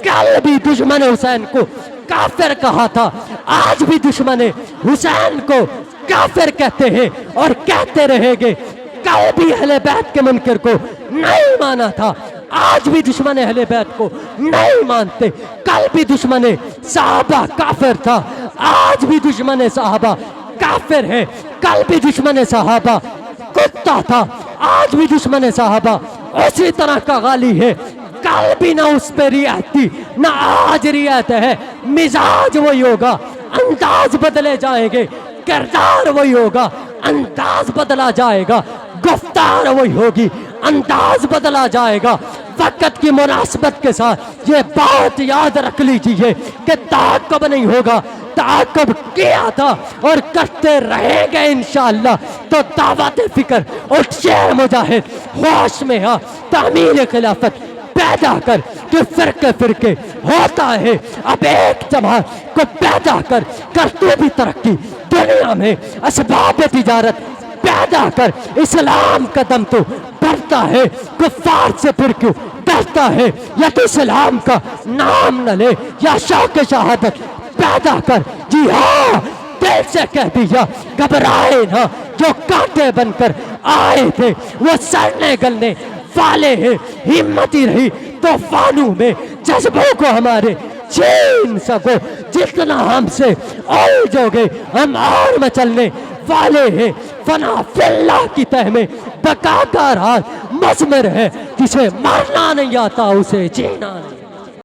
कल भी दुश्मन हुसैन को काफिर कहा था, आज भी दुश्मन हुसैन को काफिर कहते हैं और कहते रहेंगे। कल भी अहले बैत के मुनकर को नहीं माना था, आज भी दुश्मन अहले बैत को नहीं मानते। कल भी दुश्मन साहबा काफिर था, आज भी दुश्मन साहबा काफिर है। कल भी दुश्मन साहबा कुत्ता था, आज भी दुश्मन साहबा उसी तरह का गाली है। कल भी ना उस पे रियायत थी, ना आज रियायत है। मिजाज वही होगा, अंदाज बदले जाएंगे, किरदार वही होगा, अंदाज बदला जाएगा, गुफ्तार वही होगी, अंदाज बदला जाएगा। वक्त की मुनासिबत के साथ ये बात याद रख लीजिए कि ताक़ब नहीं होगा, ताक़ब किया था और करते रहेंगे इंशाअल्लाह। तो दावत फिक्र उठिए मुजाहिद, होश में आ, तामीर खिलाफत पैदा कर कि फिरके फिरके होता है। अब एक जमात को पैदा कर तू भी तरक्की दुनिया में, असबाब तिजारत पैदा कर। इस्लाम कदम तो बढ़ता है, कुफ्फार से फिर क्यों डरता है। या तो इस्लाम का नाम न ले या शौक शहादत पैदा कर। जी हाँ, दिल से कह दिया घबराए ना, जो कांटे बनकर आए थे वो सड़ने गलने वाले हैं। हिम्मत ही रही तूफानों में, जज्बों को हमारे छीन सको। जितना हमसे उलझोगे हम और मचलने वाले हैं। फना फिल्लाह की तह में बका का राज मज़मर है, जिसे मारना नहीं आता उसे जीना नहीं।